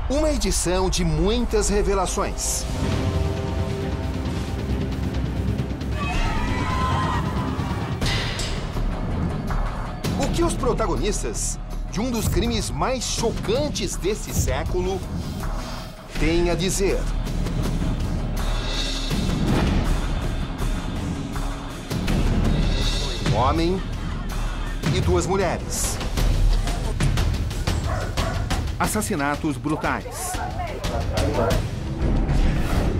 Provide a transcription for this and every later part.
Uma edição de muitas revelações. O que os protagonistas de um dos crimes mais chocantes desse século têm a dizer? Um homem e duas mulheres. Assassinatos brutais.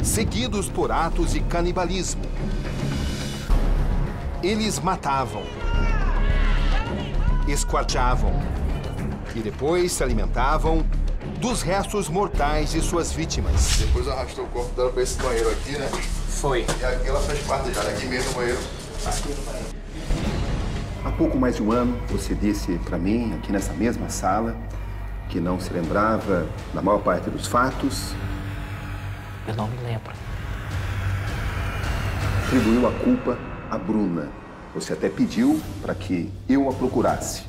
Seguidos por atos de canibalismo. Eles matavam, esquarteavam e depois se alimentavam dos restos mortais de suas vítimas. Depois arrastou o corpo dela para esse banheiro aqui, né? Foi. E aqui ela fez parte dela, aqui mesmo no banheiro. Há pouco mais de um ano, você disse para mim, aqui nessa mesma sala, que não se lembrava da maior parte dos fatos. Eu não me lembro. Atribuiu a culpa a Bruna. Você até pediu para que eu a procurasse.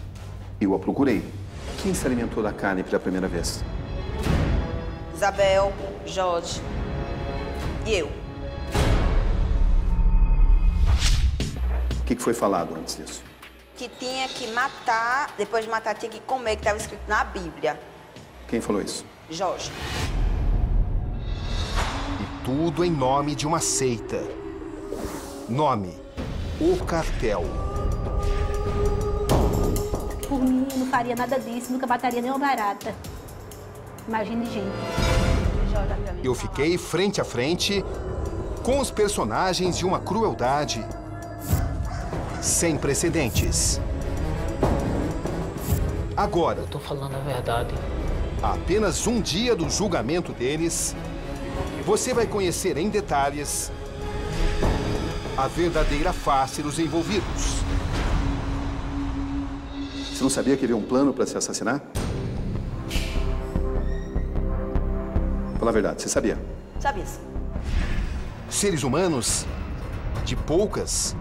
Eu a procurei. Quem se alimentou da carne pela primeira vez? Isabel, Jorge e eu. O que foi falado antes disso? Que tinha que matar, depois de matar tinha que comer, que estava escrito na Bíblia. Quem falou isso? Jorge. E tudo em nome de uma seita. Nome: O Cartel. Por mim, não faria nada disso, nunca mataria nenhuma barata. Imagine gente. Eu fiquei frente a frente com os personagens de uma crueldade sem precedentes. Agora, Eu tô falando a verdade. a apenas um dia do julgamento deles, você vai conhecer em detalhes a verdadeira face dos envolvidos. Você não sabia que havia um plano para se assassinar? Fala a verdade, você sabia? Sabia sim. Seres humanos de poucas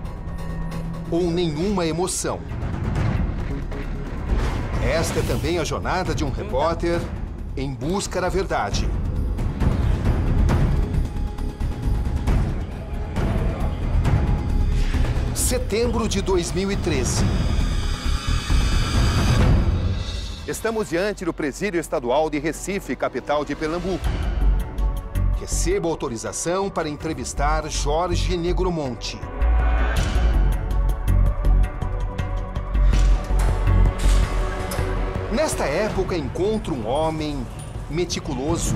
ou nenhuma emoção. Esta é também a jornada de um repórter em busca da verdade. Setembro de 2013. Estamos diante do Presídio Estadual de Recife, capital de Pernambuco. Recebo autorização para entrevistar Jorge Negromonte. Nesta época, encontro um homem meticuloso,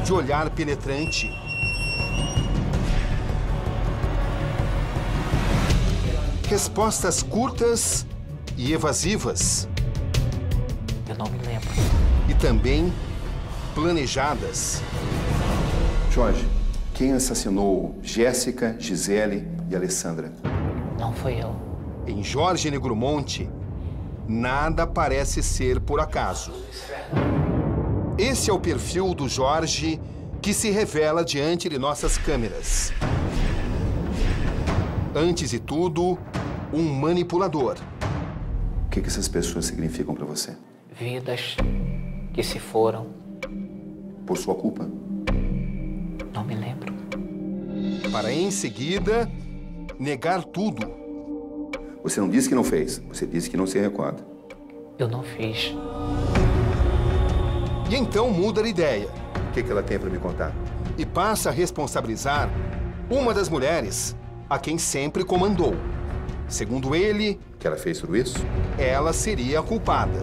de olhar penetrante, respostas curtas e evasivas. Eu não me lembro. E também planejadas. Jorge, quem assassinou Jéssica, Gisele e Alessandra? Não foi eu. Em Jorge Negromonte, nada parece ser por acaso. Esse é o perfil do Jorge que se revela diante de nossas câmeras. Antes de tudo, um manipulador. O que essas pessoas significam para você? Vidas que se foram. Por sua culpa? Não me lembro. Para em seguida, negar tudo. Você não disse que não fez, você disse que não se recorda. Eu não fiz. E então muda de ideia. O que ela tem para me contar? E passa a responsabilizar uma das mulheres a quem sempre comandou. Segundo ele, Que ela fez tudo isso? ela seria a culpada.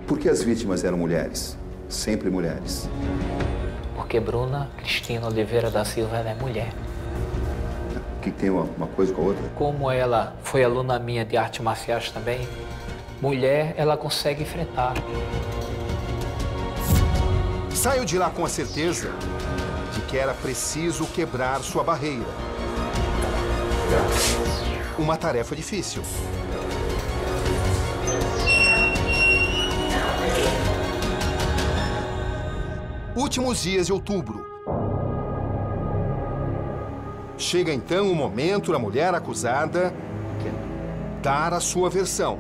Por que as vítimas eram mulheres? Sempre mulheres. Porque Bruna Cristina Oliveira da Silva, ela é mulher. O que tem uma coisa com a outra? Como ela foi aluna minha de artes marciais também, mulher, ela consegue enfrentar. Saio de lá com a certeza de que era preciso quebrar sua barreira. Uma tarefa difícil. Últimos dias de outubro. Chega então o momento da mulher acusada dar a sua versão.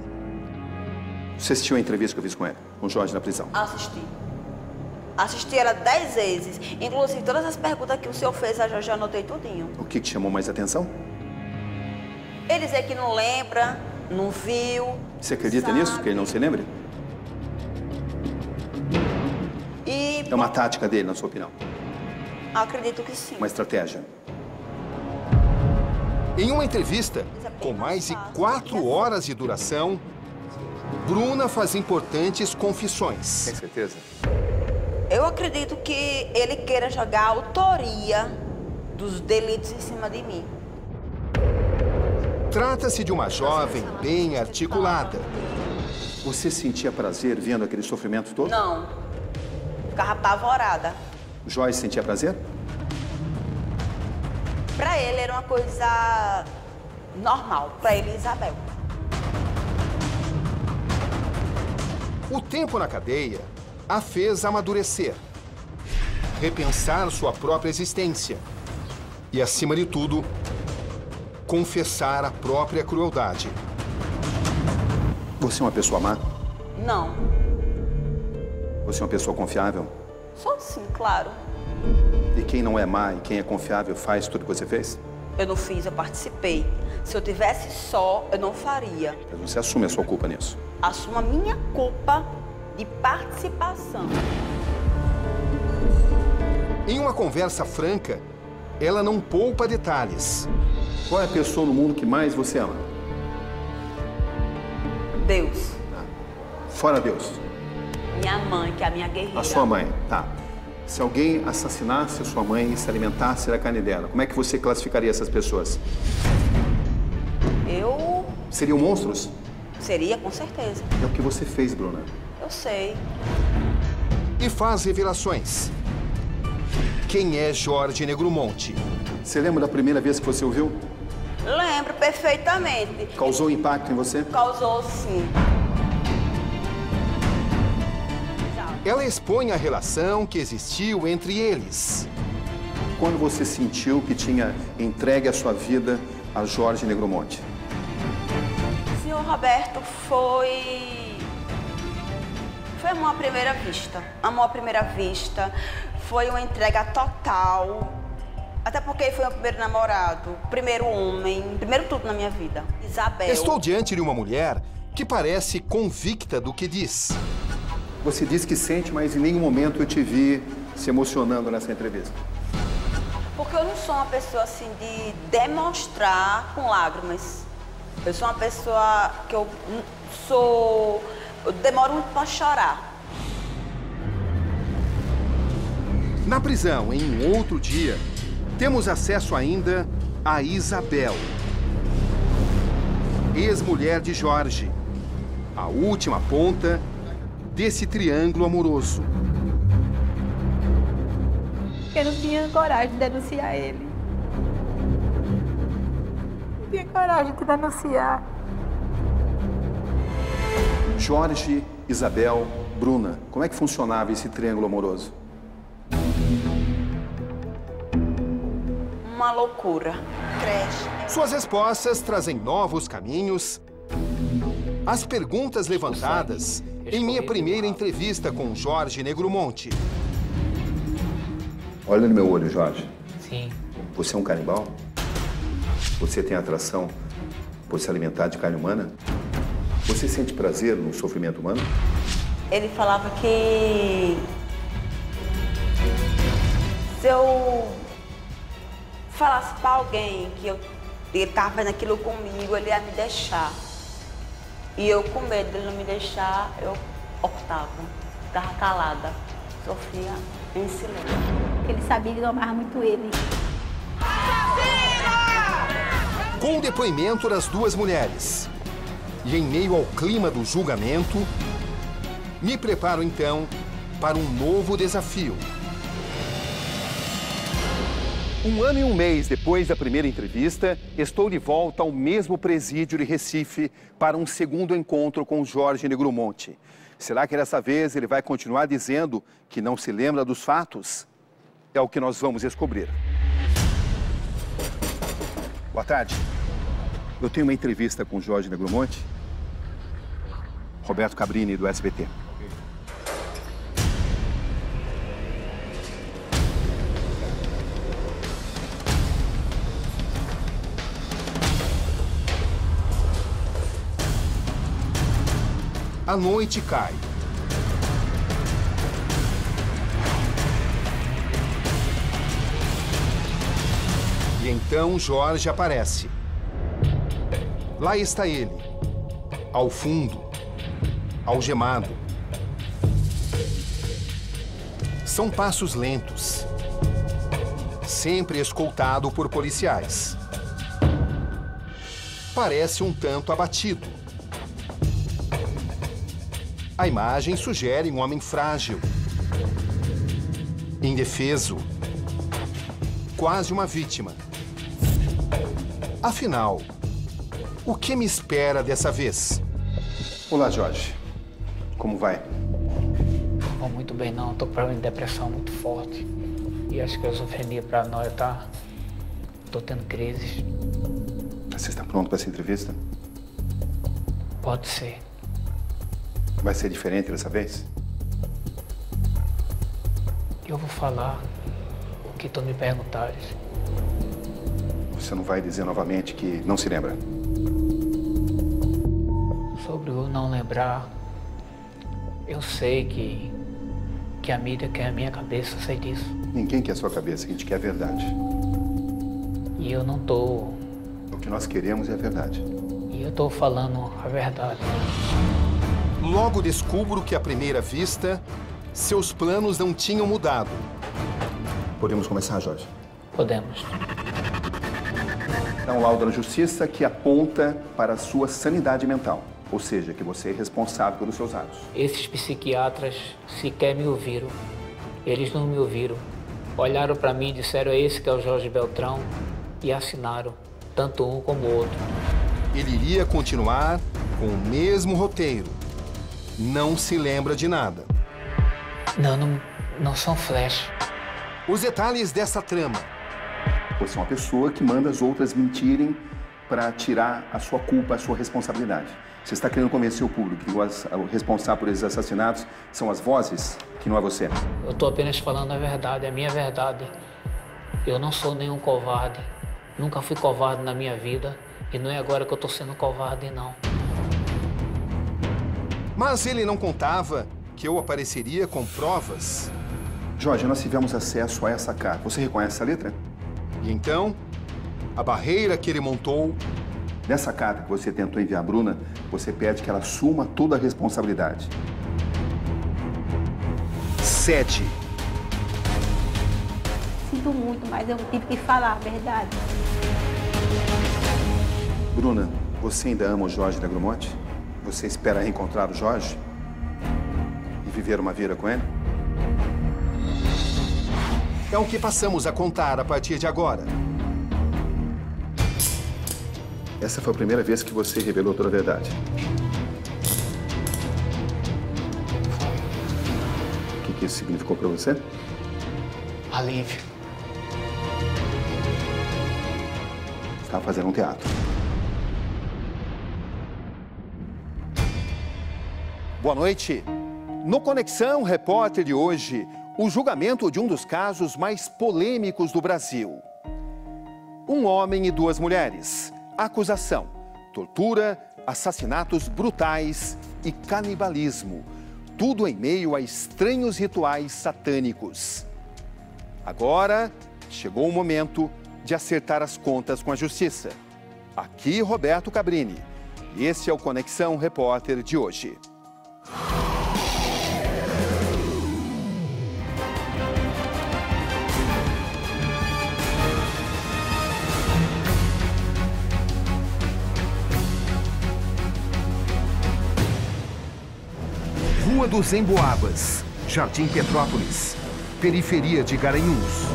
Você assistiu a entrevista que eu fiz com ela? com o Jorge na prisão? Assisti. Assisti ela 10 vezes. Inclusive, todas as perguntas que o senhor fez, eu já anotei tudinho. O que te chamou mais atenção? Ele dizer que não lembra, não viu. Você acredita sabe. nisso, que ele não se lembre? E... É uma tática dele, na sua opinião? Acredito que sim. Uma estratégia? Em uma entrevista com mais de 4 horas de duração, Bruna faz importantes confissões. Tem certeza? Eu acredito que ele queira jogar a autoria dos delitos em cima de mim. Trata-se de uma jovem bem articulada. Você sentia prazer vendo aquele sofrimento todo? Não. Ficava apavorada. Joyce sentia prazer? Pra ele era uma coisa normal. Pra ele, Isabel. O tempo na cadeia a fez amadurecer, repensar sua própria existência e, acima de tudo, confessar a própria crueldade. Você é uma pessoa má? Não. Você é uma pessoa confiável? Só sim, claro. E quem não é má e quem é confiável faz tudo que você fez? Eu não fiz, eu participei. Se eu tivesse só, eu não faria. Mas você assume a sua culpa nisso? Assumo a minha culpa de participação. Em uma conversa franca, ela não poupa detalhes. Qual é a pessoa no mundo que mais você ama? Deus. Fora Deus. Minha mãe, que é a minha guerreira. A sua mãe, tá. Se alguém assassinasse a sua mãe e se alimentasse da carne dela, como é que você classificaria essas pessoas? Eu... Seriam monstros? Seria, com certeza. É o que você fez, Bruna. Eu sei. E faz revelações. Quem é Jorge Negromonte? Você lembra da primeira vez que você o viu? Lembro perfeitamente. Causou impacto em você? Causou, sim. Ela expõe a relação que existiu entre eles. Quando você sentiu que tinha entregue a sua vida a Jorge Negromonte? O senhor Roberto foi amor à primeira vista. Amor à primeira vista. Foi uma entrega total. Até porque ele foi meu primeiro namorado, primeiro homem, primeiro tudo na minha vida. Isabel. Estou diante de uma mulher que parece convicta do que diz. Você disse que sente, mas em nenhum momento eu te vi se emocionando nessa entrevista. Porque eu não sou uma pessoa assim de demonstrar com lágrimas. Eu sou uma pessoa que eu demoro muito para chorar. Na prisão, em um outro dia, temos acesso ainda a Isabel, ex-mulher de Jorge, a última ponta desse triângulo amoroso. Eu não tinha coragem de denunciar ele. Não tinha coragem de denunciar. Jorge, Isabel, Bruna, como é que funcionava esse triângulo amoroso? Uma loucura. Creche. Suas respostas trazem novos caminhos. As perguntas levantadas em minha primeira entrevista com Jorge Negromonte. Olha no meu olho, Jorge. Sim. Você é um canibal? Você tem atração por se alimentar de carne humana? Você sente prazer no sofrimento humano? Ele falava que se eu falasse para alguém que ele estava fazendo aquilo comigo, ele ia me deixar. E eu, com medo dele não me deixar, eu optava, ficava calada, sofria em silêncio. Ele sabia que eu amava muito ele. Com o depoimento das duas mulheres e em meio ao clima do julgamento, me preparo então para um novo desafio. 1 ano e 1 mês depois da primeira entrevista, estou de volta ao mesmo presídio de Recife para um segundo encontro com Jorge Negromonte. Será que dessa vez ele vai continuar dizendo que não se lembra dos fatos? É o que nós vamos descobrir. Boa tarde. Eu tenho uma entrevista com Jorge Negromonte. Roberto Cabrini, do SBT. A noite cai. E então Jorge aparece. Lá está ele, ao fundo, algemado. São passos lentos, sempre escoltado por policiais. Parece um tanto abatido. A imagem sugere um homem frágil, indefeso, quase uma vítima. Afinal, o que me espera dessa vez? Olá, Jorge. Como vai? Não vou muito bem não, tô com problema de depressão muito forte. E acho que a esquizofrenia paranoia tá... Tô tendo crises. Você está pronto para essa entrevista? Pode ser. Vai ser diferente dessa vez? Eu vou falar o que tu me perguntares. Você não vai dizer novamente que não se lembra? Sobre o não lembrar, eu sei que a mídia quer a minha cabeça, eu sei disso. Ninguém quer a sua cabeça, a gente quer a verdade. E eu não tô... O que nós queremos é a verdade. E eu tô falando a verdade. Logo descubro que, à primeira vista, seus planos não tinham mudado. Podemos começar, Jorge? Podemos. Há um laudo da justiça que aponta para a sua sanidade mental. Ou seja, que você é responsável pelos seus atos. Esses psiquiatras sequer me ouviram. Eles não me ouviram. Olharam para mim e disseram, é esse que é o Jorge Beltrão, e assinaram, tanto um como o outro. Ele iria continuar com o mesmo roteiro. Não se lembra de nada. Não são flash. Os detalhes dessa trama. Você é uma pessoa que manda as outras mentirem para tirar a sua culpa, a sua responsabilidade. Você está querendo convencer o público que o responsável por esses assassinatos são as vozes, que não é você. Eu estou apenas falando a verdade, a minha verdade. Eu não sou nenhum covarde. Nunca fui covarde na minha vida. E não é agora que eu estou sendo covarde, não. Mas ele não contava que eu apareceria com provas. Jorge, nós tivemos acesso a essa carta. Você reconhece essa letra? E então, a barreira que ele montou... Nessa carta que você tentou enviar a Bruna, você pede que ela assuma toda a responsabilidade. Cede. Sinto muito, mas eu tive que falar a verdade. Bruna, você ainda ama o Jorge Negromonte? Você espera reencontrar o Jorge? E viver uma vida com ele? É o que passamos a contar a partir de agora. Essa foi a primeira vez que você revelou toda a verdade. O que isso significou para você? Alívio. Estava fazendo um teatro. Boa noite. No Conexão Repórter de hoje, o julgamento de um dos casos mais polêmicos do Brasil. Um homem e duas mulheres. Acusação, tortura, assassinatos brutais e canibalismo. Tudo em meio a estranhos rituais satânicos. Agora, chegou o momento de acertar as contas com a justiça. Aqui, Roberto Cabrini. E esse é o Conexão Repórter de hoje. Rua dos Emboabas, Jardim Petrópolis, periferia de Garanhuns.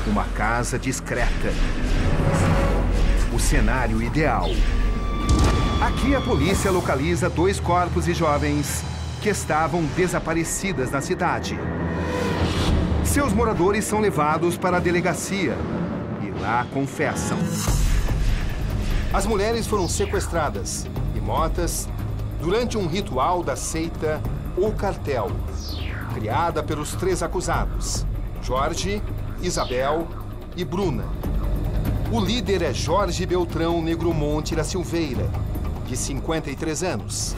Uma casa discreta. O cenário ideal. Aqui a polícia localiza dois corpos de jovens que estavam desaparecidas na cidade. Seus moradores são levados para a delegacia e lá confessam. As mulheres foram sequestradas e mortas durante um ritual da seita O Cartel, criada pelos três acusados, Jorge, Isabel e Bruna. O líder é Jorge Beltrão Negromonte da Silveira, de 53 anos.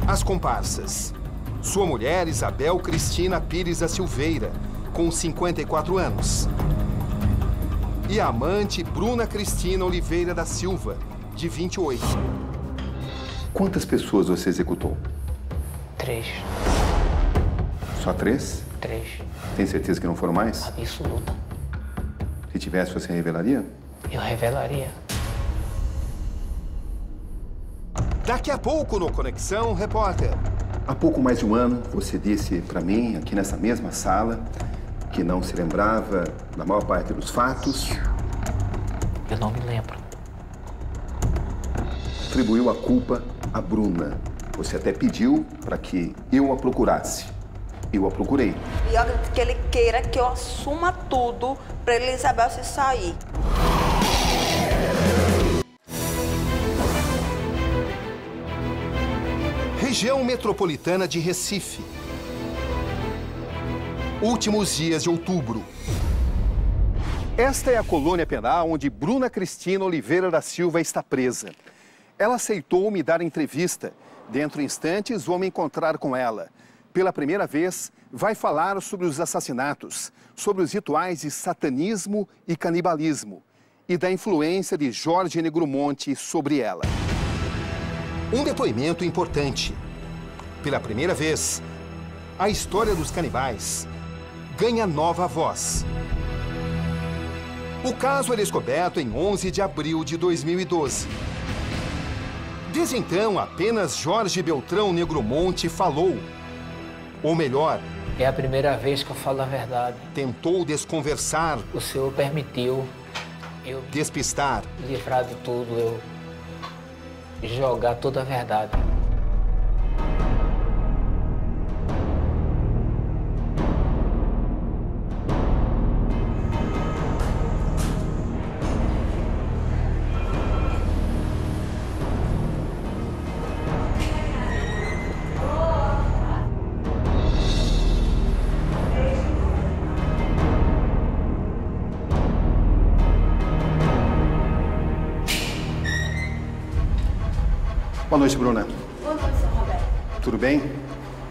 As comparsas. Sua mulher, Isabel Cristina Pires da Silveira, com 54 anos. E a amante, Bruna Cristina Oliveira da Silva, de 28. Quantas pessoas você executou? 3. Só 3? 3. Tem certeza que não foram mais? Absoluta. Se tivesse, você revelaria? Eu revelaria. Daqui a pouco no Conexão Repórter. Há pouco mais de um ano, você disse para mim, aqui nessa mesma sala, que não se lembrava da maior parte dos fatos. Eu não me lembro. Atribuiu a culpa a Bruna. Você até pediu para que eu a procurasse. Eu a procurei. E eu acredito que ele queira que eu assuma tudo para ele e Isabel se sair. Região Metropolitana de Recife. Últimos dias de outubro. Esta é a colônia penal onde Bruna Cristina Oliveira da Silva está presa. Ela aceitou me dar entrevista. Dentro de instantes, vou me encontrar com ela. Pela primeira vez, vai falar sobre os assassinatos, sobre os rituais de satanismo e canibalismo e da influência de Jorge Negromonte sobre ela. Um depoimento importante. Pela primeira vez, a história dos canibais ganha nova voz. O caso é descoberto em 11 de abril de 2012. Desde então, apenas Jorge Beltrão Negromonte falou. Ou melhor, É a primeira vez que eu falo a verdade. tentou desconversar, O Senhor permitiu eu despistar. me livrar de tudo, eu jogar toda a verdade. Boa noite, Bruna. Boa noite, Sr. Roberto. Tudo bem?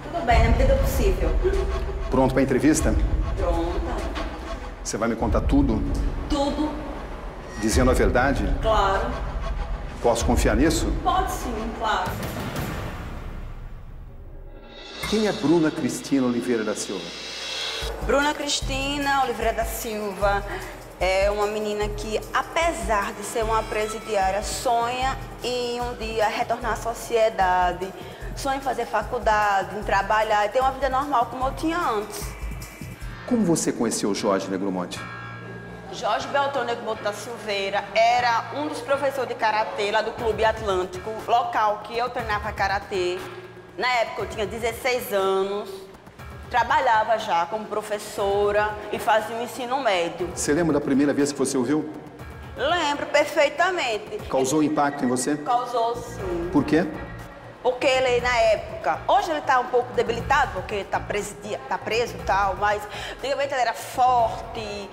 Tudo bem, na medida do possível. Pronto para a entrevista? Pronta. Você vai me contar tudo, Tudo, dizendo a verdade? claro. Posso confiar nisso? Pode sim, claro. Quem é Bruna Cristina Oliveira da Silva? Bruna Cristina Oliveira da Silva é uma menina que, apesar de ser uma presidiária, sonha em um dia retornar à sociedade, sonha em fazer faculdade, em trabalhar e ter uma vida normal como eu tinha antes. Como você conheceu Jorge Negromonte? Jorge Beltrão Negromonte da Silveira era um dos professores de karatê lá do Clube Atlântico, local que eu treinava karatê. Na época eu tinha 16 anos. Trabalhava já como professora e fazia o ensino médio. Você lembra da primeira vez que você ouviu? Lembro perfeitamente. Causou impacto em você? Causou sim. Por quê? Porque ele, na época, hoje ele está um pouco debilitado, porque está preso e tal, mas antigamente ele era forte,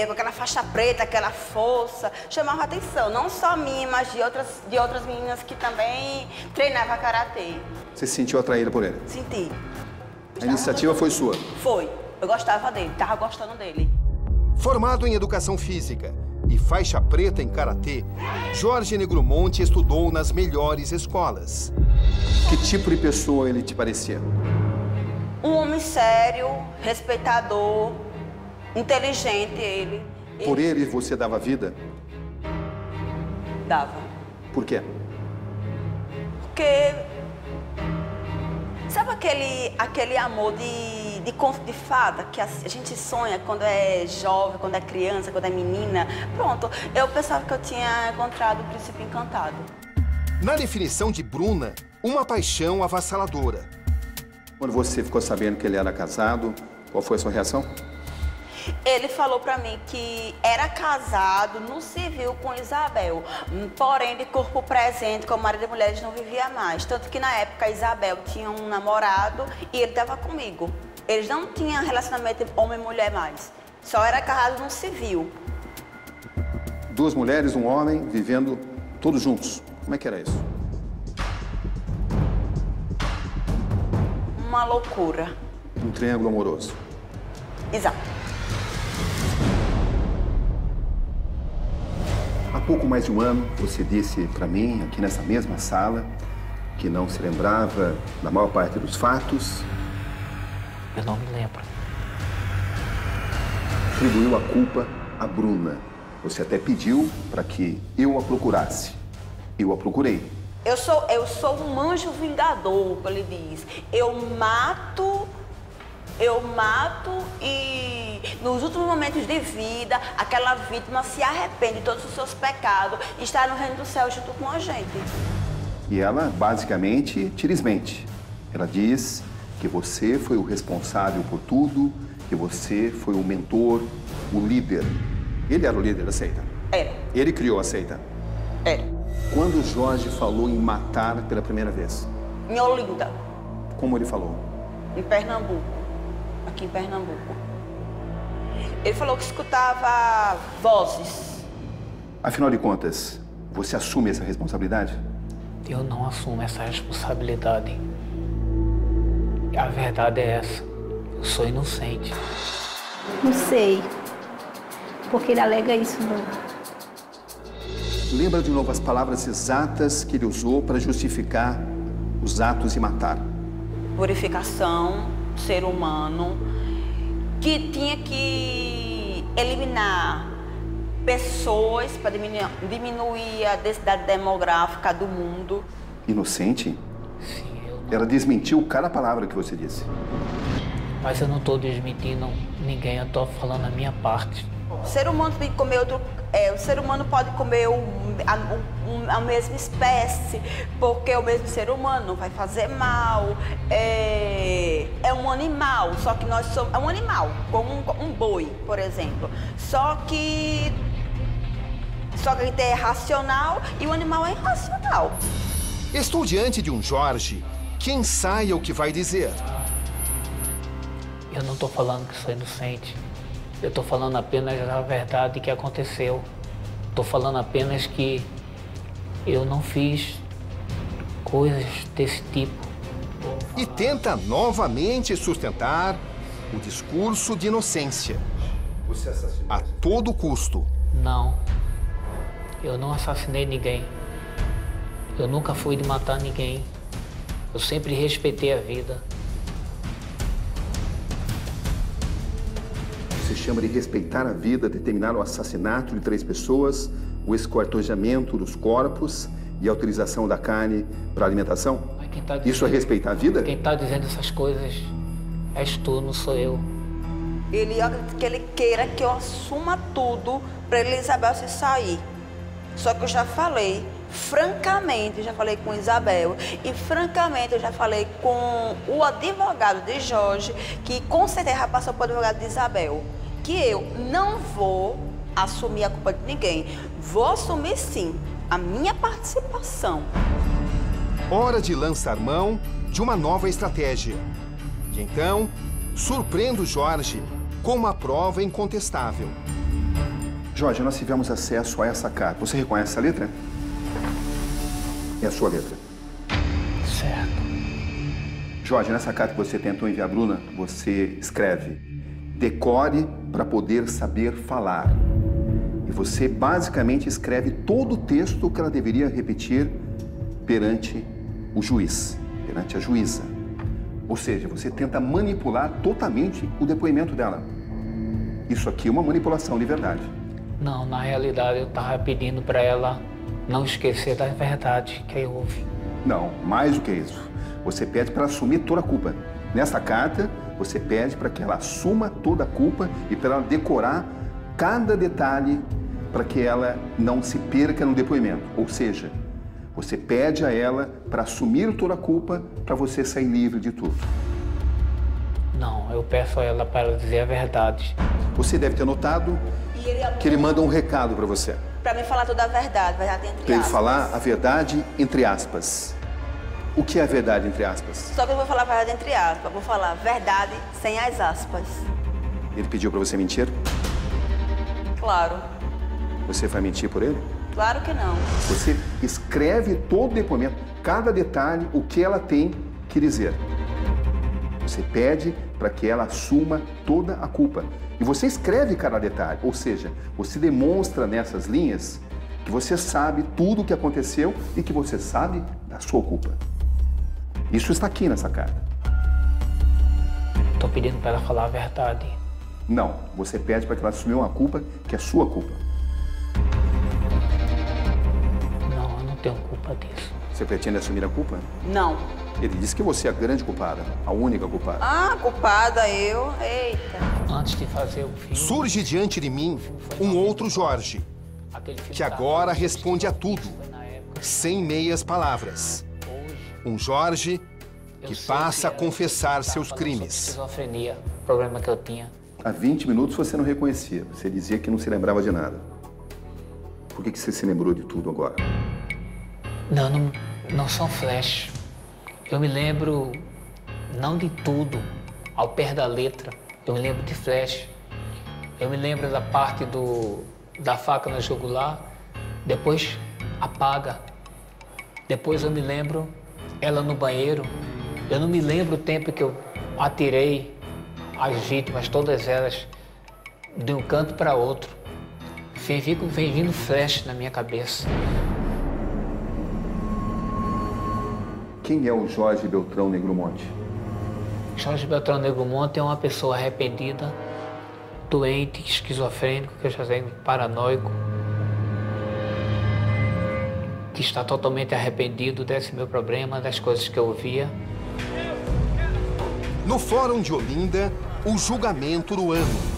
com aquela faixa preta, aquela força, chamava atenção, não só minha, mas de outras meninas que também treinavam karatê. Você se sentiu atraída por ele? Senti. A iniciativa foi sua? Foi. Eu gostava dele, estava gostando dele. Formado em Educação Física e faixa preta em Karatê, Jorge Negromonte estudou nas melhores escolas. Que tipo de pessoa ele te parecia? Um homem sério, respeitador, inteligente ele. Por ele você dava vida? Dava. Por quê? Porque... Sabe aquele amor de conto de fada que a gente sonha quando é jovem, quando é criança, quando é menina? Pronto, eu pensava que eu tinha encontrado o príncipe encantado. Na definição de Bruna, uma paixão avassaladora. Quando você ficou sabendo que ele era casado, qual foi a sua reação? Ele falou pra mim que era casado no civil com Isabel, porém de corpo presente, como marido e mulher, eles não viviam mais. Tanto que na época Isabel tinha um namorado e ele estava comigo. Eles não tinham relacionamento homem e mulher mais, só era casado no civil. Duas mulheres, um homem, vivendo todos juntos. Como é que era isso? uma loucura. Um triângulo amoroso. Exato. Há pouco mais de um ano, você disse para mim, aqui nessa mesma sala, que não se lembrava da maior parte dos fatos. Eu não me lembro. Atribuiu a culpa à Bruna. Você até pediu para que eu a procurasse. Eu a procurei. Eu sou um anjo vingador, como ele diz. Eu mato e nos últimos momentos de vida, aquela vítima se arrepende de todos os seus pecados e está no reino do céu junto com a gente. E ela, basicamente, te desmente. Ela diz que você foi o responsável por tudo, que você foi o mentor, o líder. Ele era o líder da seita? Era. Ele criou a seita? Era. Quando o Jorge falou em matar pela primeira vez? Em Olinda. Como ele falou? Em Pernambuco. Aqui em Pernambuco. Ele falou que escutava vozes. Afinal de contas, você assume essa responsabilidade? Eu não assumo essa responsabilidade. A verdade é essa. Eu sou inocente. Não sei. Porque ele alega isso não. Lembra de novo as palavras exatas que ele usou para justificar os atos de matar? Purificação, ser humano, que tinha que eliminar pessoas para diminuir a densidade demográfica do mundo. Inocente? Sim, eu não. Ela desmentiu cada palavra que você disse. Mas eu não estou desmentindo ninguém, eu estou falando a minha parte. O ser humano tem que comer o ser humano pode comer a mesma espécie, porque o mesmo ser humano não vai fazer mal. É um animal, só que nós somos... É um animal, como um boi, por exemplo. Só que a gente é racional e o animal é irracional. Estou diante de um Jorge que ensaia o que vai dizer. Eu não estou falando que sou inocente. Eu estou falando apenas a verdade que aconteceu. Estou falando apenas que eu não fiz coisas desse tipo. E tenta novamente sustentar o discurso de inocência. Você assassinou? A todo custo. Não. Eu não assassinei ninguém. Eu nunca fui de matar ninguém. Eu sempre respeitei a vida. Você chama de respeitar a vida, determinar o assassinato de 3 pessoas, o esquartejamento dos corpos e a utilização da carne para alimentação? Mas quem tá Isso é respeitar a vida? Quem está dizendo essas coisas és tu, não sou eu. Eu acredito que ele queira que eu assuma tudo para Isabel se sair. Só que eu já falei, francamente, eu já falei com Isabel e francamente eu já falei com o advogado de Jorge, que com certeza passou para o advogado de Isabel, que eu não vou assumir a culpa de ninguém. Vou assumir sim a minha participação. Hora de lançar mão de uma nova estratégia. E então, surpreendo Jorge com uma prova incontestável. Jorge, nós tivemos acesso a essa carta. Você reconhece essa letra? É a sua letra. Certo. Jorge, nessa carta que você tentou enviar a Bruna, você escreve: decore para poder saber falar. E você basicamente escreve todo o texto que ela deveria repetir perante o juiz, perante a juíza. Ou seja, você tenta manipular totalmente o depoimento dela. Isso aqui é uma manipulação de verdade. Não, na realidade eu estava pedindo para ela não esquecer da verdade que houve. Não, mais do que isso. Você pede para ela assumir toda a culpa. Nessa carta, você pede para que ela assuma toda a culpa e para ela decorar cada detalhe para que ela não se perca no depoimento. Ou seja, você pede a ela para assumir toda a culpa para você sair livre de tudo. Não, eu peço a ela para ela dizer a verdade. Você deve ter notado que ele manda um recado para você. Para mim falar toda a verdade entre Para ele aspas. falar a verdade entre aspas. O que é a verdade entre aspas? Só que eu vou falar a verdade entre aspas. Vou falar verdade sem as aspas. Ele pediu para você mentir? Claro. Você vai mentir por ele? Claro que não. Você escreve todo o depoimento, cada detalhe, o que ela tem que dizer. Você pede para que ela assuma toda a culpa. E você escreve cada detalhe, ou seja, você demonstra nessas linhas que você sabe tudo o que aconteceu e que você sabe da sua culpa. Isso está aqui nessa carta. Tô pedindo para ela falar a verdade. Não, você pede para que ela assuma uma culpa que é sua culpa. Não, eu não tenho culpa disso. Você pretende assumir a culpa? Não. Ele disse que você é a grande culpada, a única culpada. Ah, culpada eu? Eita. Antes de fazer o filme... Surge diante de mim um outro Jorge, aquele filme que agora responde a tudo, sem meias palavras. Um Jorge que passa a confessar seus crimes. Esquizofrenia, problema que eu tinha. Há 20 minutos você não reconhecia, você dizia que não se lembrava de nada. Por que você se lembrou de tudo agora? Não são flash. Eu me lembro, não de tudo, ao pé da letra. Eu me lembro de flash. Eu me lembro da parte da faca no jugular, depois apaga. Depois eu me lembro ela no banheiro. Eu não me lembro o tempo que eu atirei as vítimas, todas elas, de um canto para outro. Vem vindo flash na minha cabeça. Quem é o Jorge Beltrão Negromonte? Jorge Beltrão Negromonte é uma pessoa arrependida, doente, esquizofrênico, que eu já sei, paranoico, que está totalmente arrependido desse meu problema, das coisas que eu ouvia. No Fórum de Olinda, o julgamento do ano.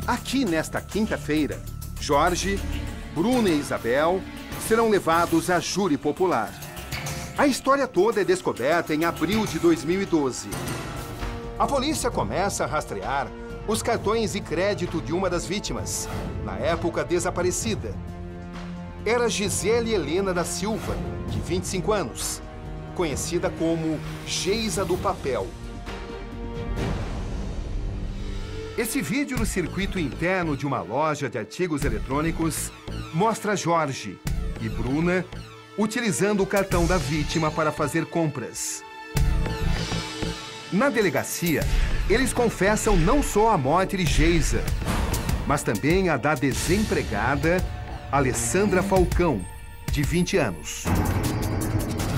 Aqui nesta quinta-feira, Jorge, Bruna e Isabel serão levados a júri popular. A história toda é descoberta em abril de 2012. A polícia começa a rastrear os cartões de crédito de uma das vítimas, na época desaparecida. Era Gisele Helena da Silva, de 25 anos, conhecida como Geisa do Papel. Esse vídeo no circuito interno de uma loja de artigos eletrônicos mostra Jorge e Bruna utilizando o cartão da vítima para fazer compras. Na delegacia, eles confessam não só a morte de Geisa, mas também a da desempregada Alessandra Falcão, de 20 anos.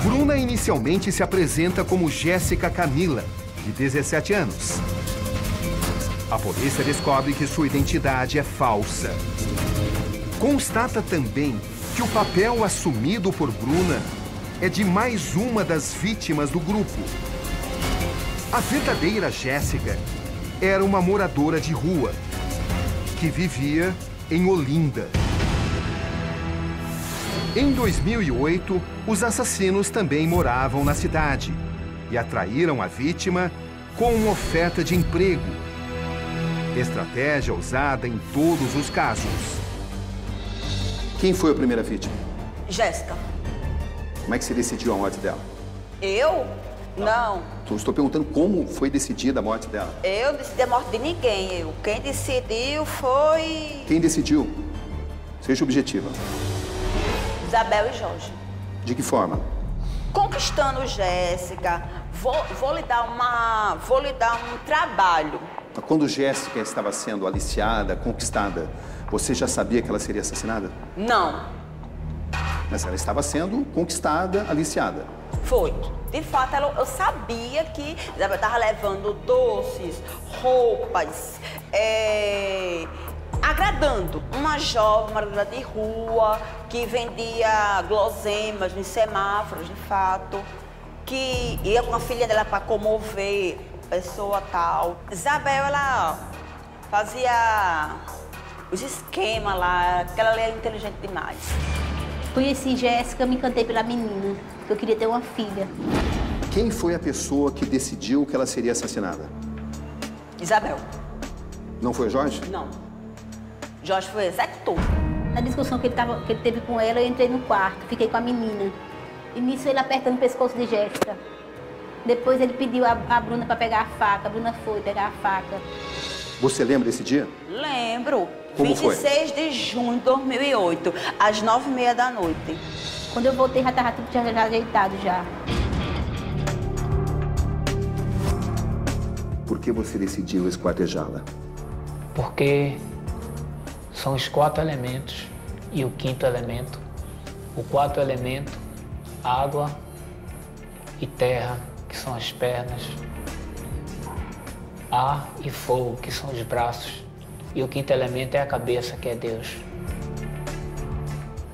Bruna inicialmente se apresenta como Jéssica Camila, de 17 anos. A polícia descobre que sua identidade é falsa. Constata também que o papel assumido por Bruna é de mais uma das vítimas do grupo. A verdadeira Jéssica era uma moradora de rua que vivia em Olinda. Em 2008, os assassinos também moravam na cidade e atraíram a vítima com uma oferta de emprego. Estratégia usada em todos os casos. Quem foi a primeira vítima? Jéssica. Como é que você decidiu a morte dela? Eu? Não. Eu estou perguntando como foi decidida a morte dela. Eu decidi a morte de ninguém. Quem decidiu foi... Quem decidiu? Seja objetiva. Isabel e Jorge. De que forma? Conquistando Jéssica. Vou lhe dar um trabalho. Quando Jéssica estava sendo aliciada, conquistada, você já sabia que ela seria assassinada? Não. Mas ela estava sendo conquistada, aliciada. Foi. De fato, eu sabia que Isabel estava levando doces, roupas, agradando uma jovem, uma moradora de rua, que vendia guloseimas nos semáforos, de fato, que ia com a filha dela para comover pessoa tal. Isabel, ela fazia os esquemas lá, que ela era inteligente demais. Conheci Jéssica, me encantei pela menina, porque eu queria ter uma filha. Quem foi a pessoa que decidiu que ela seria assassinada? Isabel. Não foi Jorge? Não. Jorge foi executor. Na discussão que ele teve com ela, eu entrei no quarto, fiquei com a menina. E nisso ele apertando o pescoço de Jéssica. Depois ele pediu a Bruna para pegar a faca. A Bruna foi pegar a faca. Você lembra desse dia? Lembro. Como 26 de junho de 2008, às 9h30 da noite. Quando eu voltei, já estava tudo já ajeitado já. Por que você decidiu esquartejá-la? Porque são os 4 elementos e o 5º elemento. O 4º elemento, água e terra, que são as pernas. Ar e fogo, que são os braços. E o 5º elemento é a cabeça, que é Deus.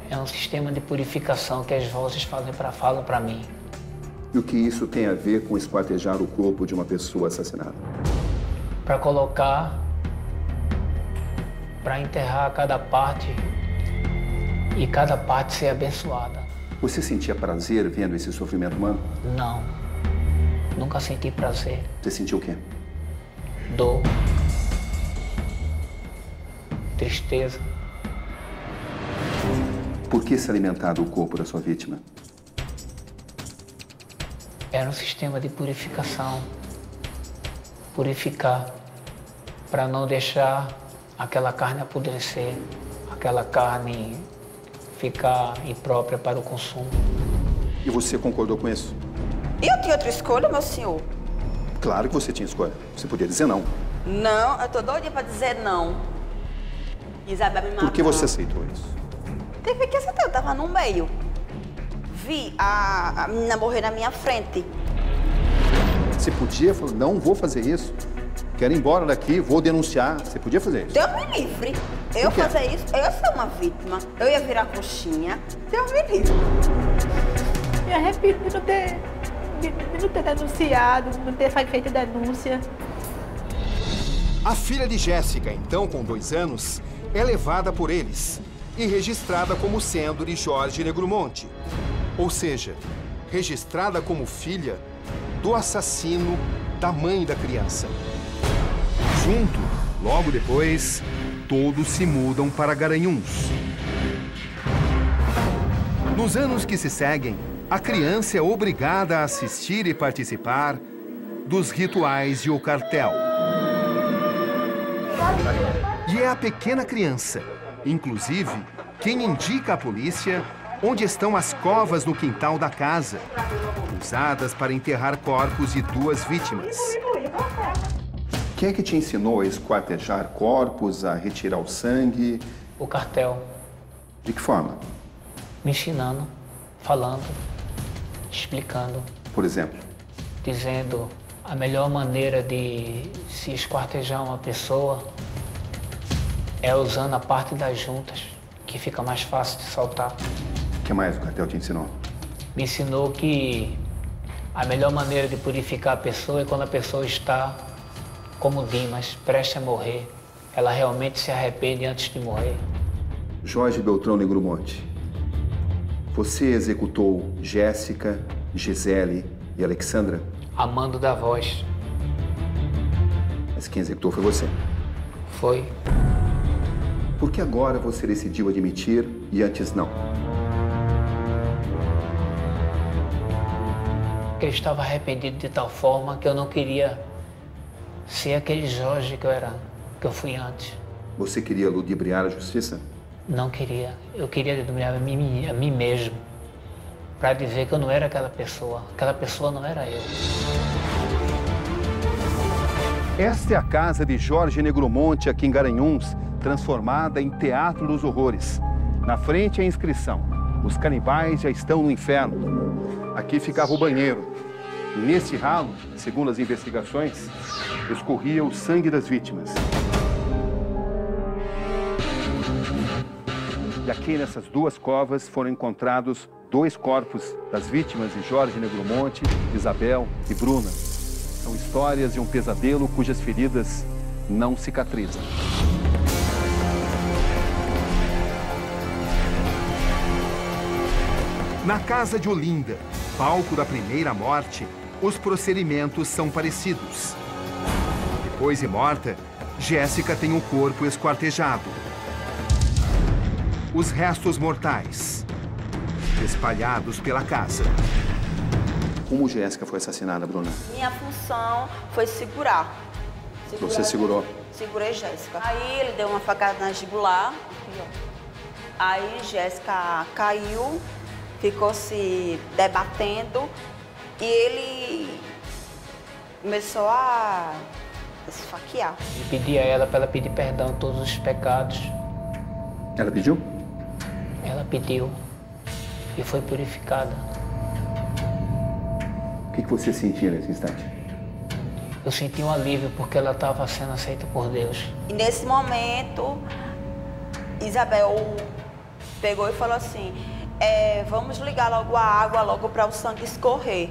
É um sistema de purificação que as vozes falam para mim. E o que isso tem a ver com esquartejar o corpo de uma pessoa assassinada? Para colocar, para enterrar cada parte e cada parte ser abençoada. Você sentia prazer vendo esse sofrimento humano? Não, nunca senti prazer. Você sentiu o quê? Dor, tristeza. Por que se alimentar do corpo da sua vítima? Era um sistema de purificação. Purificar, para não deixar aquela carne apodrecer, aquela carne ficar imprópria para o consumo. E você concordou com isso? Eu tinha outra escolha, meu senhor? Claro que você tinha escolha. Você podia dizer não. Não, eu tô doida pra dizer não. Isabel me matou. Por que você aceitou isso? Teve que aceitar, eu tava no meio. Vi a menina morrer na minha frente. Você podia falar, não vou fazer isso. Quero ir embora daqui, vou denunciar. Você podia fazer isso? Deus me livre. Eu fazer isso, eu sou uma vítima. Eu ia virar coxinha. Deus me livre. Me arrependo de não ter denunciado, de não ter feito denúncia. A filha de Jéssica, então com 2 anos, é levada por eles e registrada como sendo de Jorge Negromonte. Ou seja, registrada como filha do assassino da mãe da criança. Junto, logo depois, todos se mudam para Garanhuns. Nos anos que se seguem, a criança é obrigada a assistir e participar dos rituais de O Cartel. E é a pequena criança, inclusive, quem indica à polícia onde estão as covas no quintal da casa, usadas para enterrar corpos de 2 vítimas. Quem é que te ensinou a esquartejar corpos, a retirar o sangue? O cartel, De que forma? me ensinando, falando, explicando, Por exemplo, dizendo a melhor maneira de se esquartejar uma pessoa é usando a parte das juntas, que fica mais fácil de soltar. o que mais o cartel te ensinou? Me ensinou que a melhor maneira de purificar a pessoa é quando a pessoa está como Dimas, prestes a morrer. Ela realmente se arrepende antes de morrer. Jorge Beltrão Negromonte, você executou Jéssica, Gisele e Alexandra? Amando da voz. Mas quem executou foi você. Foi. Por que agora você decidiu admitir e antes não? Eu estava arrependido de tal forma que eu não queria ser aquele Jorge que eu fui antes. Você queria ludibriar a justiça? Não queria. Eu queria ludibriar a mim mesmo, para dizer que eu não era aquela pessoa. Aquela pessoa não era eu. Esta é a casa de Jorge Negromonte, aqui em Garanhuns, transformada em Teatro dos Horrores. Na frente é a inscrição: os canibais já estão no inferno. Aqui ficava o banheiro. E nesse ralo, segundo as investigações, escorria o sangue das vítimas. E aqui nessas 2 covas foram encontrados 2 corpos das vítimas de Jorge Negromonte, Isabel e Bruna. São histórias de um pesadelo cujas feridas não cicatrizam. Na casa de Olinda, palco da primeira morte, os procedimentos são parecidos. Depois de morta, Jéssica tem o corpo esquartejado. Os restos mortais, espalhados pela casa. Como Jéssica foi assassinada, Bruna? Minha função foi segurar. Você segurou? Segurei Jéssica. Aí ele deu uma facada na jugular. Aí Jéssica caiu ficou se debatendo e ele começou a esfaquear. E pedi a ela para ela pedir perdão a todos os pecados. Ela pediu? Ela pediu e foi purificada. O que você sentia nesse instante? Eu senti um alívio porque ela estava sendo aceita por Deus. E nesse momento, Isabel pegou e falou assim, vamos ligar logo a água logo para o sangue escorrer.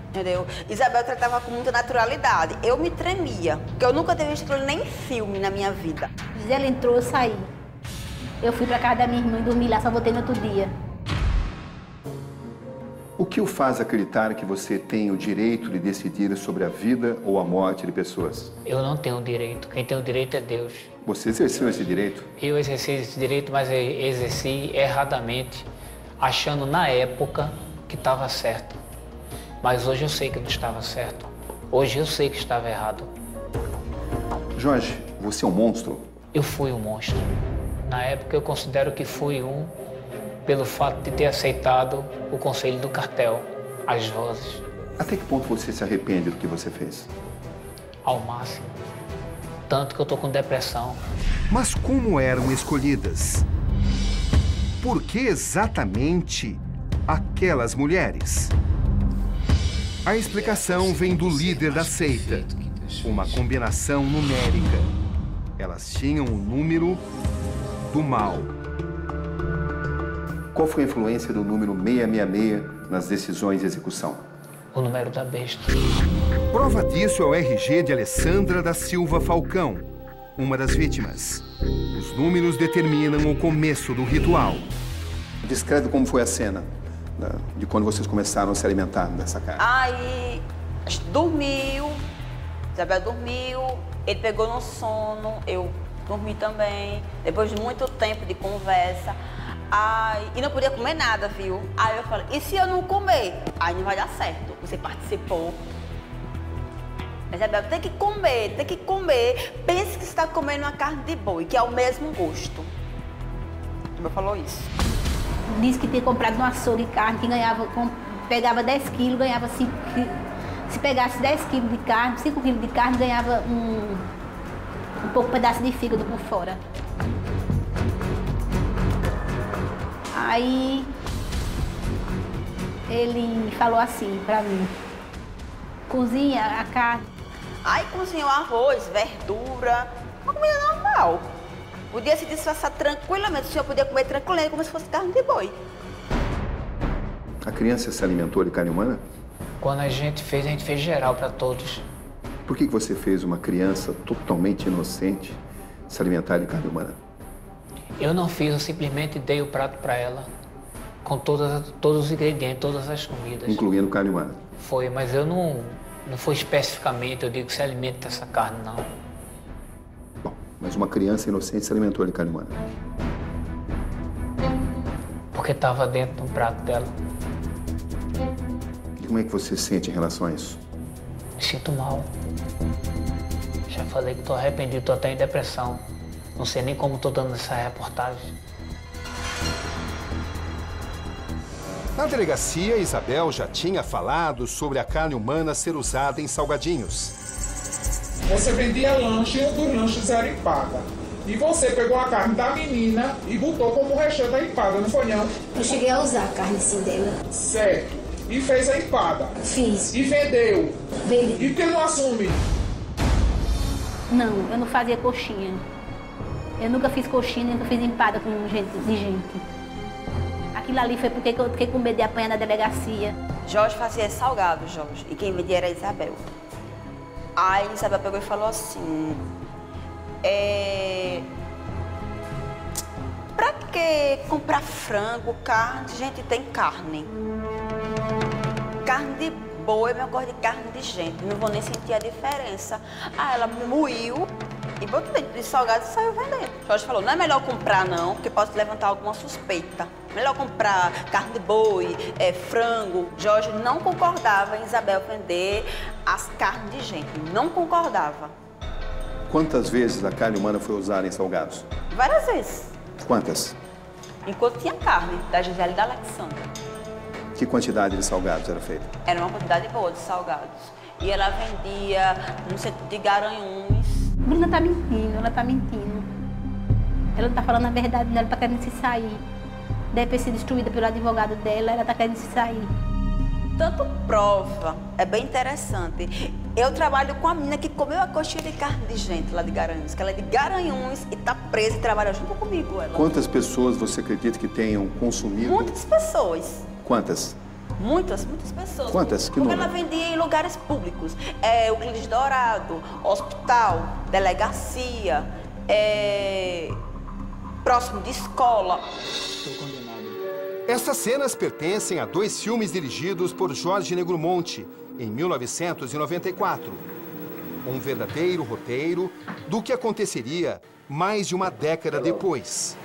Entendeu? Isabel tratava com muita naturalidade. Eu me tremia, porque eu nunca tinha visto nem filme na minha vida. Ela entrou, eu saí. Eu fui para casa da minha irmã e dormi lá, só voltei no outro dia. O que o faz acreditar que você tem o direito de decidir sobre a vida ou a morte de pessoas? Eu não tenho direito. Quem tem o direito é Deus. Você exerceu esse direito? Eu exerci esse direito, mas eu exerci erradamente, achando na época que estava certo. Mas hoje eu sei que não estava certo. Hoje eu sei que estava errado. Jorge, você é um monstro? Eu fui um monstro. Na época eu considero que fui um, pelo fato de ter aceitado o conselho do cartel, as vozes. Até que ponto você se arrepende do que você fez? Ao máximo. Tanto que eu tô com depressão. Mas como eram escolhidas? Por que exatamente aquelas mulheres? A explicação vem do líder da seita. Uma combinação numérica. Elas tinham o número do mal. Qual foi a influência do número 666 nas decisões de execução? O número da besta. Prova disso é o RG de Alessandra da Silva Falcão, uma das vítimas. Os números determinam o começo do ritual. Descreve como foi a cena de quando vocês começaram a se alimentar dessa carne. Aí, dormiu, Isabel dormiu, ele pegou no sono, eu dormi também, depois de muito tempo de conversa. E não podia comer nada, viu? Aí eu falei, e se eu não comer? Aí não vai dar certo, você participou. Isabel, tem que comer, tem que comer. Pense que você está comendo uma carne de boi, que é o mesmo gosto. Isabel falou isso. Disse que tinha comprado no açougue carne, que pegava 10 quilos, ganhava 5 quilos. Se pegasse 10 quilos de carne, 5 quilos de carne, ganhava um pouco pedaço de fígado por fora. Aí ele falou assim pra mim, cozinha a carne. Aí cozinhou arroz, verdura, uma comida normal. Podia se disfarçar tranquilamente, o senhor podia comer tranquilamente como se fosse carne de boi. A criança se alimentou de carne humana? Quando a gente fez geral para todos. Por que você fez uma criança totalmente inocente se alimentar de carne humana? Eu não fiz, eu simplesmente dei o prato para ela, com todos os ingredientes, todas as comidas. Incluindo carne humana? Foi, mas eu não foi especificamente, eu digo que se alimenta dessa carne, não. Bom, mas uma criança inocente se alimentou de carne humana? Porque estava dentro de um prato dela. E como é que você se sente em relação a isso? Me sinto mal. Já falei que estou arrependido, estou até em depressão. Não sei nem como estou dando essa reportagem. Na delegacia, Isabel já tinha falado sobre a carne humana ser usada em salgadinhos. Você vendia lanche e dos lanches era empada. E você pegou a carne da menina e botou como recheio da empada, não foi não? Eu cheguei a usar a carne sim dela. Certo. E fez a empada. Fiz. E vendeu. Vendi. E por que não assume? Não, eu não fazia coxinha. Eu nunca fiz coxinha, nunca fiz empada com gente. Aquilo ali foi porque eu fiquei com medo de apanhar na delegacia. Jorge fazia salgado, Jorge, e quem vendia era a Isabel. Aí Isabel pegou e falou assim, pra que comprar frango, carne? Gente, tem carne. Carne de boi, eu gosto de carne de gente, não vou nem sentir a diferença. Aí ela moiu e botou dentro de salgado e saiu vendendo. Jorge falou, não é melhor comprar não, porque pode levantar alguma suspeita. Melhor comprar carne de boi, frango. Jorge não concordava em Isabel vender as carnes de gente, não concordava. Quantas vezes a carne humana foi usada em salgados? Várias vezes. Quantas? Enquanto tinha carne, da Gisele e da Alexandra. Que quantidade de salgados era feita? Era uma quantidade boa de salgados. E ela vendia no centro de Garanhuns. Bruna tá mentindo, ela tá mentindo. Ela não tá falando a verdade dela, ela tá querendo se sair. Deve ter sido destruída pelo advogado dela, ela tá querendo se sair. Tanto prova, é bem interessante. Eu trabalho com a menina que comeu a coxinha de carne de gente lá de Garanhuns, que ela é de Garanhuns e tá presa e trabalha junto comigo. Ela. Quantas pessoas você acredita que tenham consumido? Muitas pessoas. Quantas? Muitas pessoas. Quantas? Que Porque número? ela vendia em lugares públicos. Euclides Dourado, hospital, delegacia, próximo de escola. Estou condenado. Essas cenas pertencem a 2 filmes dirigidos por Jorge Negromonte, em 1994. Um verdadeiro roteiro do que aconteceria mais de uma década depois.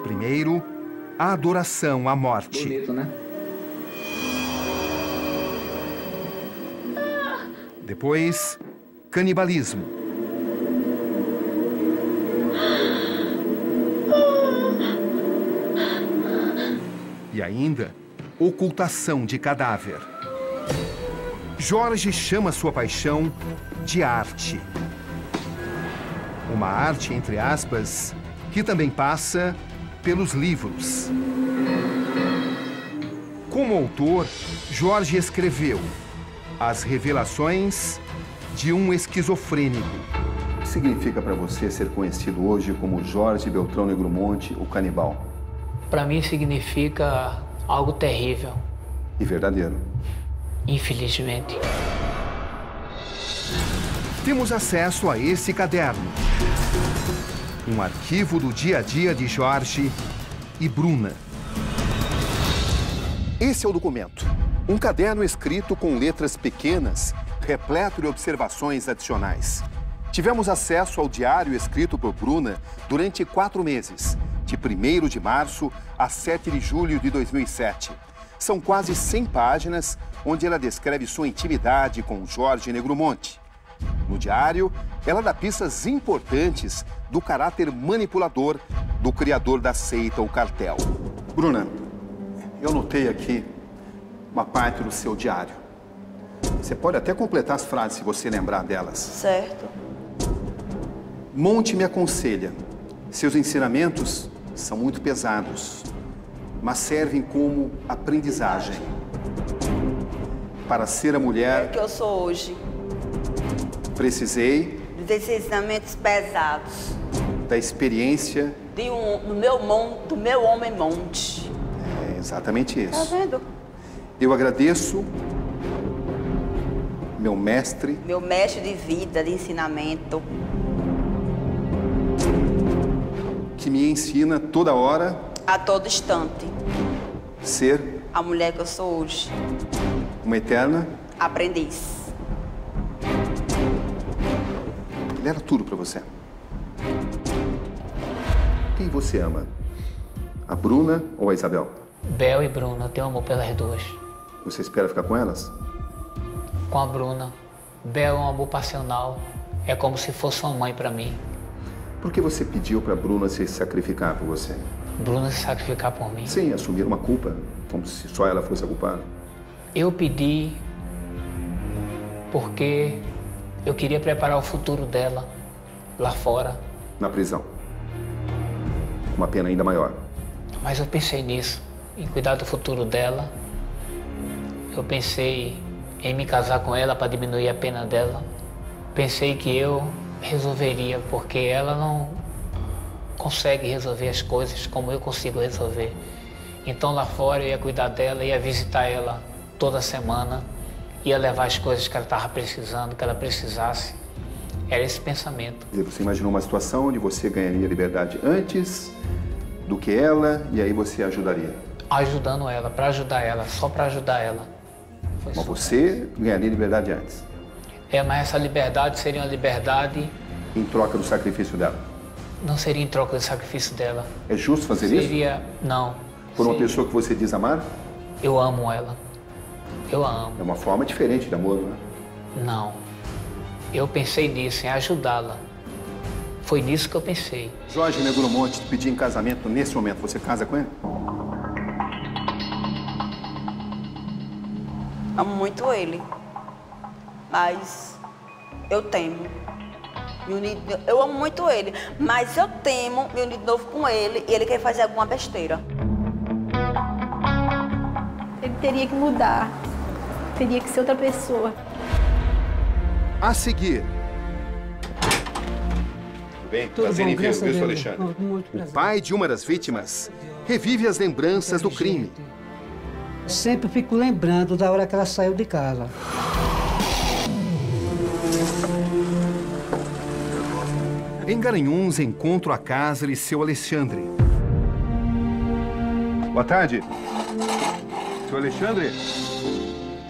Primeiro, a adoração à morte. Bonito, né? Depois, canibalismo. E ainda, ocultação de cadáver. Jorge chama sua paixão de arte. Uma arte, entre aspas, que também passa pelos livros. Como autor, Jorge escreveu As Revelações de um Esquizofrênico. O que significa para você ser conhecido hoje como Jorge Beltrão Negromonte, o canibal? Para mim significa algo terrível, E verdadeiro. infelizmente. Temos acesso a esse caderno. Um arquivo do dia a dia de Jorge e Bruna. Esse é o documento. Um caderno escrito com letras pequenas, repleto de observações adicionais. Tivemos acesso ao diário escrito por Bruna durante 4 meses, de 1º de março a 7 de julho de 2007. São quase 100 páginas onde ela descreve sua intimidade com Jorge Negromonte. No diário, ela dá pistas importantes do caráter manipulador do criador da seita, o cartel. Bruna, eu notei aqui uma parte do seu diário. Você pode até completar as frases se você lembrar delas. Certo. Monte me aconselha. Seus ensinamentos são muito pesados, mas servem como aprendizagem. Para ser a É mulher, que eu sou hoje. precisei Dos ensinamentos pesados. da experiência. Do meu homem monte. É exatamente Tá isso. vendo? Eu agradeço meu mestre, Meu mestre de vida, de ensinamento. que me ensina toda hora A todo instante. ser A mulher que eu sou hoje. uma eterna. Aprendiz. Ele era tudo para você. Quem você ama? A Bruna ou a Isabel? Bel e Bruna, eu tenho amor pelas duas. Você espera ficar com elas? Com a Bruna, Bel é um amor passional. É como se fosse uma mãe para mim. Por que você pediu para a Bruna se sacrificar por você? Bruna se sacrificar por mim. Sim, assumir uma culpa, como se só ela fosse a culpada. Eu pedi porque eu queria preparar o futuro dela lá fora. Na prisão. Uma pena ainda maior. Mas eu pensei nisso, em cuidar do futuro dela. Eu pensei em me casar com ela para diminuir a pena dela. Pensei que eu resolveria, porque ela não consegue resolver as coisas como eu consigo resolver. Então lá fora eu ia cuidar dela, ia visitar ela toda semana, ia levar as coisas que ela estava precisando, que ela precisasse. Era esse pensamento. E você imaginou uma situação onde você ganharia liberdade antes do que ela e aí você ajudaria. Ajudando ela, para ajudar ela, só para ajudar ela. Foi Mas só. você ganharia liberdade antes, Mas essa liberdade seria uma liberdade, em troca do sacrifício dela. não seria em troca do sacrifício dela. É justo fazer isso? Seria, não. Por uma Seria- pessoa que você diz amar? Eu amo ela. Eu a amo. É uma forma diferente de amor, não é? Não. Eu pensei nisso, em ajudá-la. Foi nisso que eu pensei. Jorge Negromonte te pedir em casamento nesse momento, você casa com ele? Amo muito ele, mas eu temo. Eu amo muito ele, mas eu temo me unir de novo com ele e ele quer fazer alguma besteira. Ele teria que mudar, teria que ser outra pessoa. A seguir... Tudo bem? Prazer em vê-lo, viu, Alexandre? O pai de uma das vítimas revive as lembranças do crime. Sempre fico lembrando da hora que ela saiu de casa. Em Garanhuns, encontro a casa de seu Alexandre. Boa tarde. Seu Alexandre?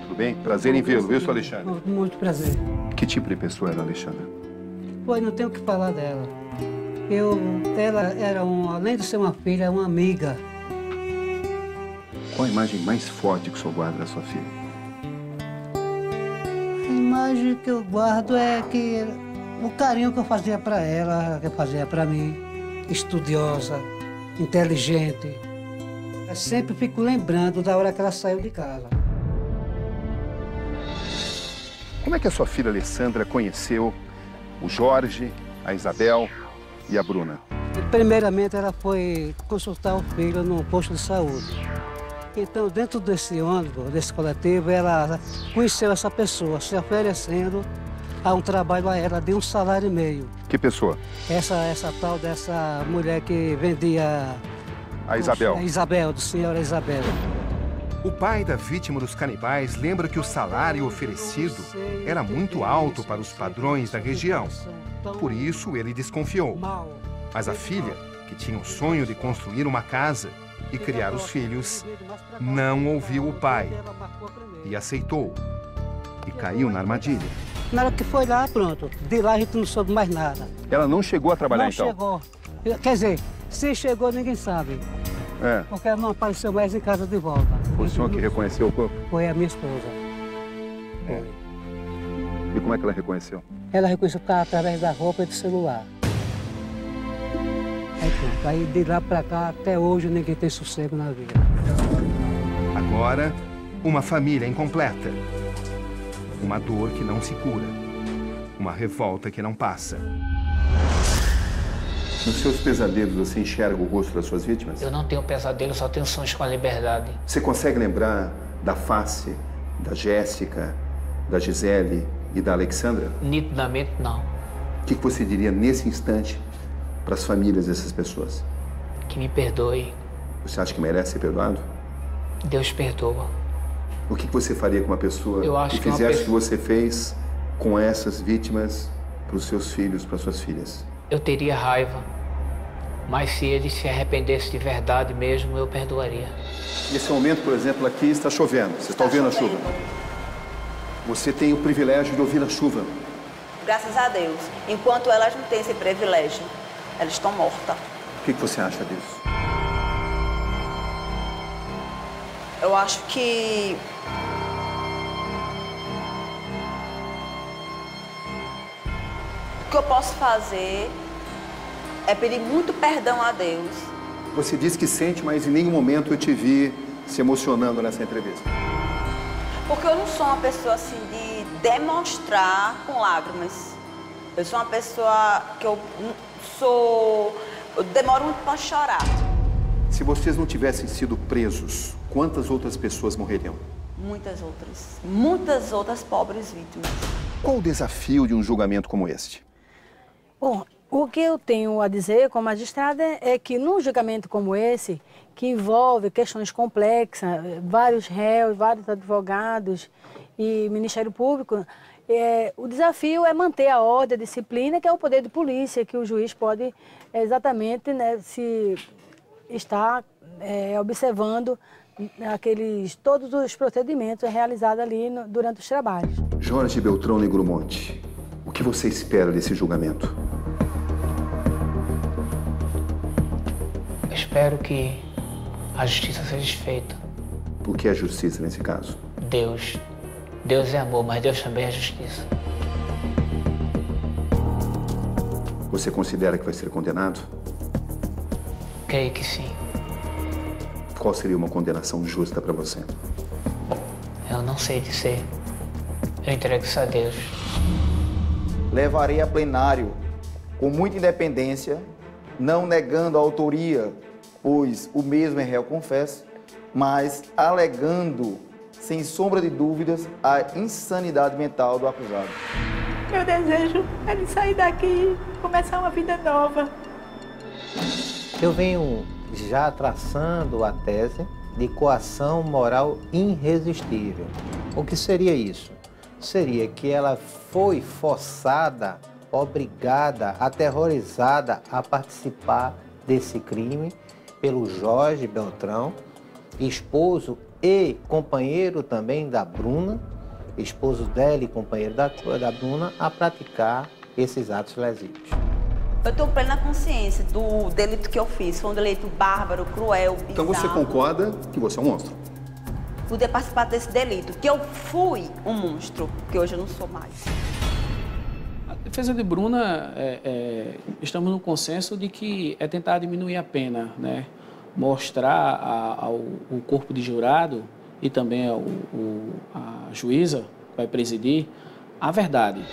Tudo bem? Prazer em vê-lo, viu, seu Alexandre? Muito prazer. Que tipo de pessoa era a Alexandra? Pô, não tenho o que falar dela. Ela era, além de ser uma filha, uma amiga. Qual a imagem mais forte que o senhor guarda da sua filha? A imagem que eu guardo é que o carinho que eu fazia para ela, que eu fazia para mim, estudiosa, inteligente. Eu sempre fico lembrando da hora que ela saiu de casa. Como é que a sua filha Alessandra conheceu o Jorge, a Isabel e a Bruna? Primeiramente, ela foi consultar o filho no posto de saúde. Então, dentro desse ônibus, desse coletivo, ela conheceu essa pessoa, se oferecendo a um trabalho a ela de R$1,5 salário. Que pessoa? Essa tal dessa mulher que vendia... A Isabel. A Isabel, do senhora Isabel. O pai da vítima dos canibais lembra que o salário oferecido era muito alto para os padrões da região. Por isso, ele desconfiou. Mas a filha, que tinha o sonho de construir uma casa e criar os filhos, não ouviu o pai e aceitou. E caiu na armadilha. Na hora que foi lá, pronto. De lá a gente não soube mais nada. Ela não chegou a trabalhar, não então? Não chegou. Quer dizer, se chegou, ninguém sabe. É. Porque ela não apareceu mais em casa de volta. Foi o senhor que reconheceu o corpo? Foi a minha esposa. É. E como é que ela reconheceu? Ela reconheceu através da roupa e do celular. Aí pronto. Aí de lá pra cá, até hoje, ninguém tem sossego na vida. Agora, uma família incompleta. Uma dor que não se cura. Uma revolta que não passa. Nos seus pesadelos, você enxerga o rosto das suas vítimas? Eu não tenho pesadelo, só tenho sonhos com a liberdade. Você consegue lembrar da face da Jéssica, da Gisele e da Alexandra? Nitidamente, não. O que você diria nesse instante para as famílias dessas pessoas? Que me perdoe. Você acha que merece ser perdoado? Deus perdoa. O que você faria com uma pessoa que fizesse o que você fez com essas vítimas para os seus filhos, para suas filhas? Eu teria raiva, mas se ele se arrependesse de verdade mesmo, eu perdoaria. Nesse momento, por exemplo, aqui está chovendo. Você está ouvindo a chuva? Você tem o privilégio de ouvir a chuva. Graças a Deus. Enquanto elas não têm esse privilégio, elas estão mortas. O que você acha disso? Eu acho que o que eu posso fazer é pedir muito perdão a Deus. Você diz que sente, mas em nenhum momento eu te vi se emocionando nessa entrevista. Porque eu não sou uma pessoa assim de demonstrar com lágrimas. Eu sou uma pessoa que eu demoro muito para chorar. Se vocês não tivessem sido presos, quantas outras pessoas morreriam? Muitas outras pobres vítimas. Qual o desafio de um julgamento como este? Bom, o que eu tenho a dizer como magistrada é que num julgamento como esse, que envolve questões complexas, vários réus, vários advogados e Ministério Público, o desafio é manter a ordem, a disciplina, que é o poder de polícia, que o juiz pode exatamente, né, se está observando todos os procedimentos realizados ali durante os trabalhos. Jorge Beltrão Negromonte, o que você espera desse julgamento? Eu espero que a justiça seja feita. O que é justiça nesse caso? Deus. Deus é amor, mas Deus também é justiça. Você considera que vai ser condenado? Creio que sim. Qual seria uma condenação justa para você? Eu não sei dizer. Eu entrego isso a Deus. Levarei a plenário com muita independência, não negando a autoria, pois o mesmo é réu confesso, mas alegando, sem sombra de dúvidas, a insanidade mental do acusado. Meu desejo é de sair daqui e começar uma vida nova. Eu venho já traçando a tese de coação moral irresistível. O que seria isso? Seria que ela foi forçada, obrigada, aterrorizada a participar desse crime pelo Jorge Beltrão, esposo e companheiro também da Bruna, esposo dela e companheiro da Bruna, a praticar esses atos lesivos. Eu tenho plena consciência do delito que eu fiz. Foi um delito bárbaro, cruel, bizarro. Então você concorda que você é um monstro? Pude participar desse delito, que eu fui um monstro, que hoje eu não sou mais. A defesa de Bruna, estamos no consenso de que é tentar diminuir a pena, né? Mostrar ao corpo de jurado e também a juíza que vai presidir a verdade.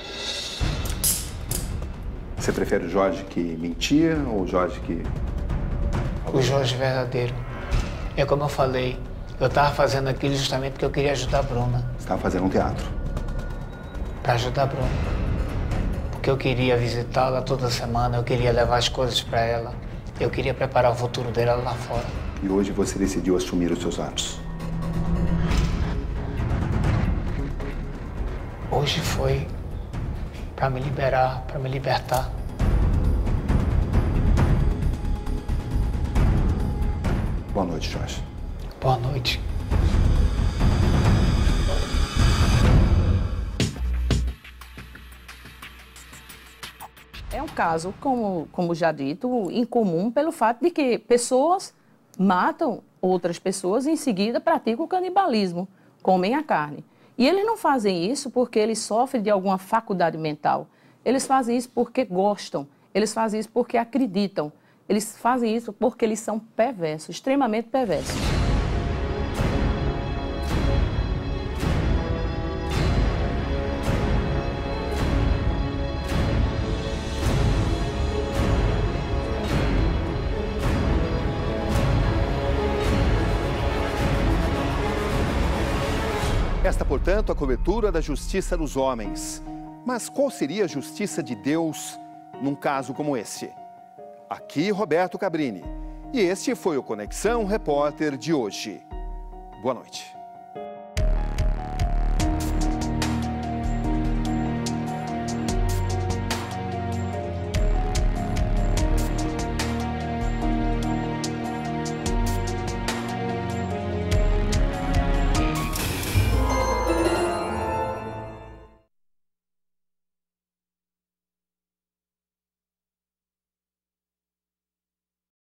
Você prefere o Jorge que mentia ou o Jorge que... O Jorge verdadeiro. É como eu falei, eu estava fazendo aquilo justamente porque eu queria ajudar a Bruna. Você estava fazendo um teatro? Para ajudar a Bruna. Porque eu queria visitá-la toda semana, eu queria levar as coisas para ela. Eu queria preparar o futuro dela lá fora. E hoje você decidiu assumir os seus atos? Hoje foi para me liberar, para me libertar. Boa noite, Jorge. Boa noite. É um caso, como já dito, incomum pelo fato de que pessoas matam outras pessoas e em seguida praticam o canibalismo, comem a carne. E eles não fazem isso porque eles sofrem de alguma faculdade mental. Eles fazem isso porque gostam, eles fazem isso porque acreditam, eles fazem isso porque eles são perversos, extremamente perversos. Esta, portanto, a cobertura da justiça dos homens. Mas qual seria a justiça de Deus num caso como esse? Aqui, Roberto Cabrini. E este foi o Conexão Repórter de hoje. Boa noite.